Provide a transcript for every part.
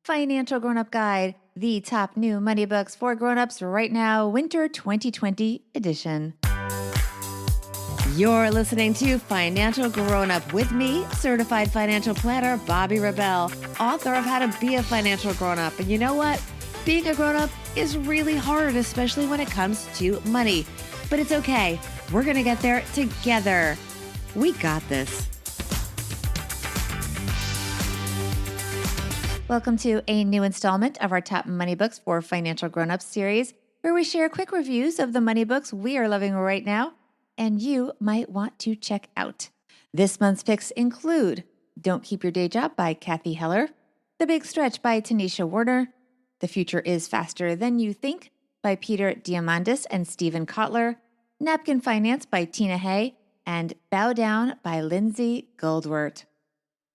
Financial Grown-Up Guide, the top new money books for grown-ups right now, Winter 2020 edition. You're listening to Financial Grown-Up with me, certified financial planner Bobbi Rebell, author of How to Be a Financial Grown-Up. And you know what? Being a grown-up is really hard, especially when it comes to money. But it's okay. We're going to get there together. We got this. Welcome to a new installment of our Top Money Books for Financial Grown-Ups series, where we share quick reviews of the money books we are loving right now and you might want to check out. This month's picks include Don't Keep Your Day Job by Cathy Heller, The Big Stretch by Teneshia Warner, The Future is Faster Than You Think by Peter Diamandis and Stephen Kotler, Napkin Finance by Tina Hay, and Bow Down by Lindsay Goldwert.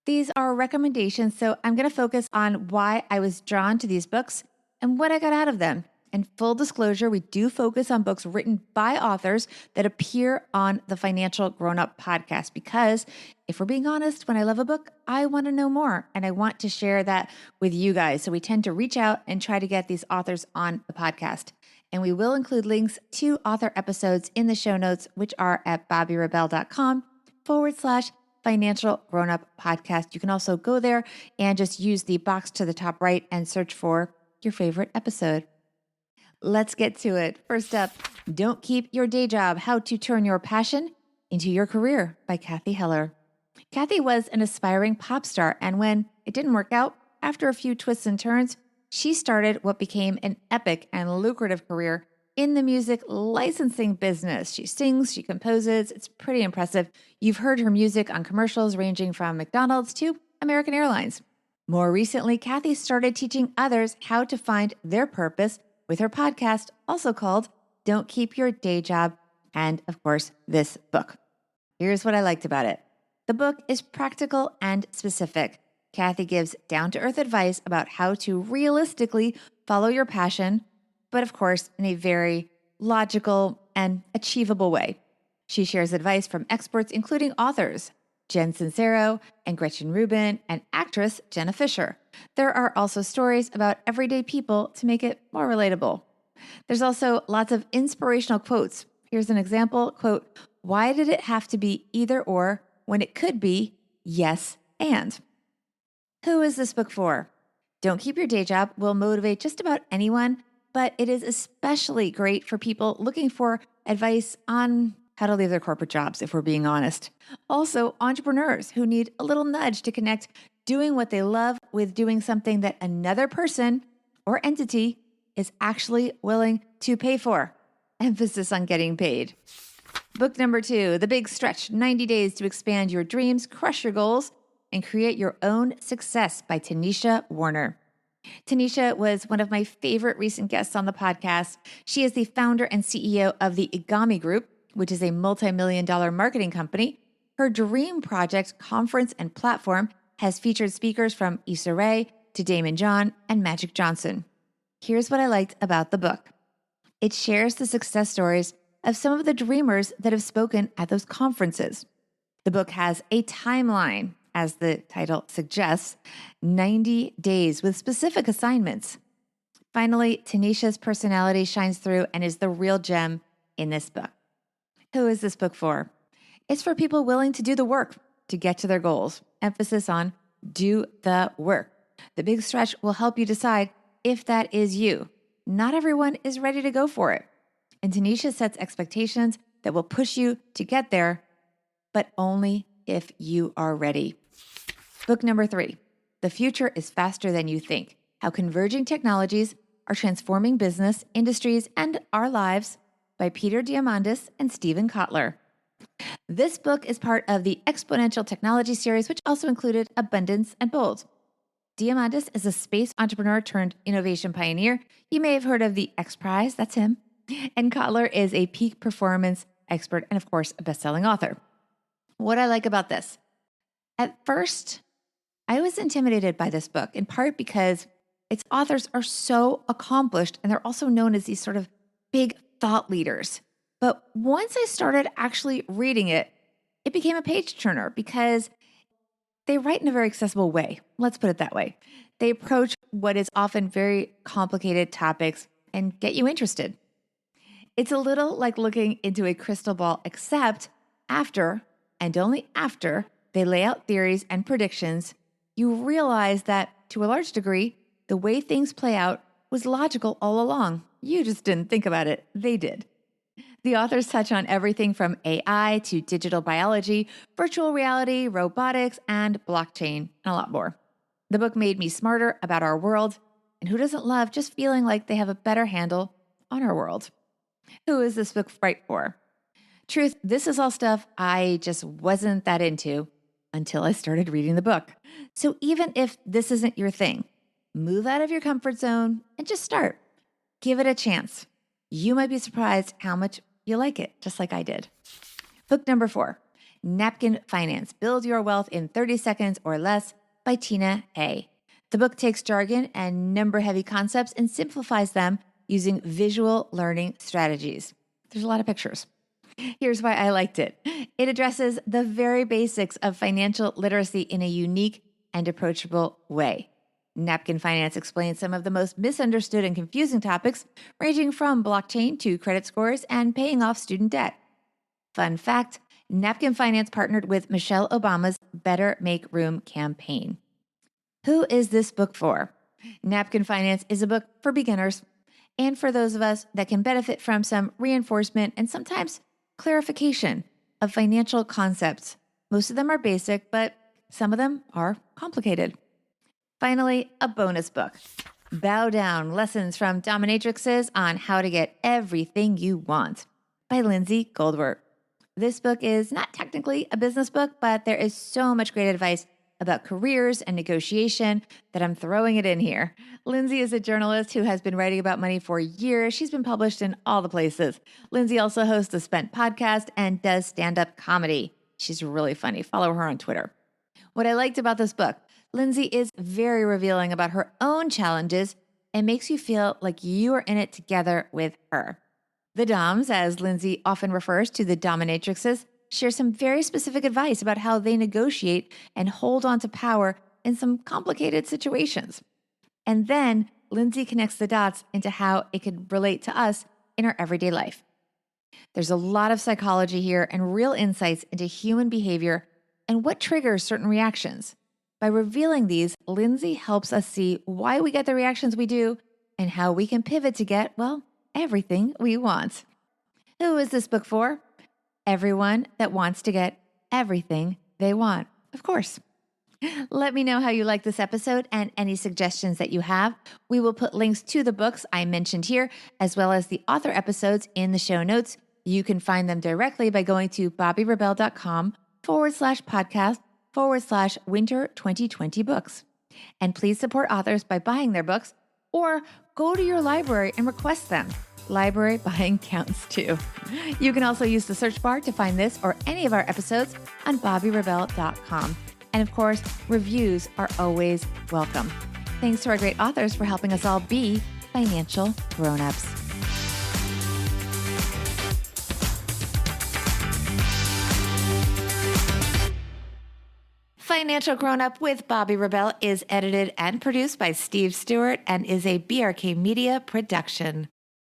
These are recommendations, so I'm going to focus on why I was drawn to these books and what I got out of them. And full disclosure, we do focus on books written by authors that appear on the Financial Grown-Up podcast because if we're being honest, when I love a book, I want to know more and I want to share that with you guys. So we tend to reach out and try to get these authors on the podcast. And we will include links to author episodes in the show notes, which are at bobbirebell.com/Financial Grown-Up Podcast. You can also go there and just use the box to the top right and search for your favorite episode. Let's get to it. First up, Don't Keep Your Day Job, How to Turn Your Passion into Your Career by Cathy Heller. Cathy was an aspiring pop star, and when it didn't work out, after a few twists and turns, she started what became an epic and lucrative career in the music licensing business. She sings, she composes. It's pretty impressive. You've heard her music on commercials ranging from McDonald's to American Airlines. More recently, Cathy started teaching others how to find their purpose with her podcast, also called Don't Keep Your Day Job, and of course, this book. Here's what I liked about it. The book is practical and specific. Cathy gives down-to-earth advice about how to realistically follow your passion, but of course, in a very logical and achievable way. She shares advice from experts, including authors Jen Sincero and Gretchen Rubin, and actress Jenna Fisher. There are also stories about everyday people to make it more relatable. There's also lots of inspirational quotes. Here's an example, quote, "Why did it have to be either or when it could be yes and?" Who is this book for? Don't Keep Your Day Job will motivate just about anyone, but it is especially great for people looking for advice on how to leave their corporate jobs, if we're being honest. Also, entrepreneurs who need a little nudge to connect doing what they love with doing something that another person or entity is actually willing to pay for. Emphasis on getting paid. Book number 2, The Big Stretch, 90 Days to Expand Your Dreams, Crush Your Goals, and Create Your Own Success by Teneshia Warner. Teneshia was one of my favorite recent guests on the podcast. She is the founder and CEO of the Igami Group, which is a multi-million-dollar marketing company. Her dream project, conference, and platform has featured speakers from Issa Rae to Damon John and Magic Johnson. Here's what I liked about the book. It shares the success stories of some of the dreamers that have spoken at those conferences. The book has a timeline, as the title suggests, 90 days with specific assignments. Finally, Teneshia's personality shines through and is the real gem in this book. Who is this book for? It's for people willing to do the work to get to their goals. Emphasis on do the work. The Big Stretch will help you decide if that is you. Not everyone is ready to go for it. And Teneshia sets expectations that will push you to get there, but only if you are ready. Book number 3, The Future is Faster Than You Think, How Converging Technologies Are Transforming Business, Industries, and Our Lives by Peter Diamandis and Stephen Kotler. This book is part of the Exponential Technology series, which also included Abundance and Bold. Diamandis is a space entrepreneur turned innovation pioneer. You may have heard of the X Prize, that's him. And Kotler is a peak performance expert and, of course, a best-selling author. What I like about this. At first, I was intimidated by this book, in part because its authors are so accomplished and they're also known as these sort of big thought leaders. But once I started actually reading it, it became a page turner because they write in a very accessible way. Let's put it that way. They approach what is often very complicated topics and get you interested. It's a little like looking into a crystal ball, except after, and only after, they lay out theories and predictions, you realize that, to a large degree, the way things play out was logical all along. You just didn't think about it. They did. The authors touch on everything from AI to digital biology, virtual reality, robotics, and blockchain, and a lot more. The book made me smarter about our world, and who doesn't love just feeling like they have a better handle on our world? Who is this book right for? Truth, this is all stuff I just wasn't that into until I started reading the book. So even if this isn't your thing, move out of your comfort zone and just start. Give it a chance. You might be surprised how much you like it, just like I did. Book number 4, Napkin Finance, Build Your Wealth in 30 Seconds or Less by Tina A. The book takes jargon and number-heavy concepts and simplifies them using visual learning strategies. There's a lot of pictures. Here's why I liked it. It addresses the very basics of financial literacy in a unique and approachable way. Napkin Finance explains some of the most misunderstood and confusing topics, ranging from blockchain to credit scores and paying off student debt. Fun fact, Napkin Finance partnered with Michelle Obama's Better Make Room campaign. Who is this book for? Napkin Finance is a book for beginners and for those of us that can benefit from some reinforcement and sometimes clarification of financial concepts. Most of them are basic, but some of them are complicated. Finally, a bonus book, Bow Down, Lessons from Dominatrixes on How to Get Everything You Want by Lindsay Goldwert. This book is not technically a business book, but there is so much great advice about careers and negotiation that I'm throwing it in here. Lindsay is a journalist who has been writing about money for years. She's been published in all the places. Lindsay also hosts the Spent podcast and does stand-up comedy. She's really funny. Follow her on Twitter. What I liked about this book, Lindsay is very revealing about her own challenges and makes you feel like you are in it together with her. The Doms, as Lindsay often refers to the dominatrixes, share some very specific advice about how they negotiate and hold on to power in some complicated situations. And then Lindsay connects the dots into how it could relate to us in our everyday life. There's a lot of psychology here and real insights into human behavior and what triggers certain reactions. By revealing these, Lindsay helps us see why we get the reactions we do and how we can pivot to get, well, everything we want. Who is this book for? Everyone that wants to get everything they want, of course. Let me know how you like this episode and any suggestions that you have. We will put links to the books I mentioned here, as well as the author episodes in the show notes. You can find them directly by going to bobbirebell.com/podcast/winter 2020 books. And please support authors by buying their books or go to your library and request them. Library buying counts too. You can also use the search bar to find this or any of our episodes on bobbirebell.com. And of course, reviews are always welcome. Thanks to our great authors for helping us all be financial grown-ups. Financial Grown-Up with Bobbi Rebell is edited and produced by Steve Stewart and is a BRK Media production.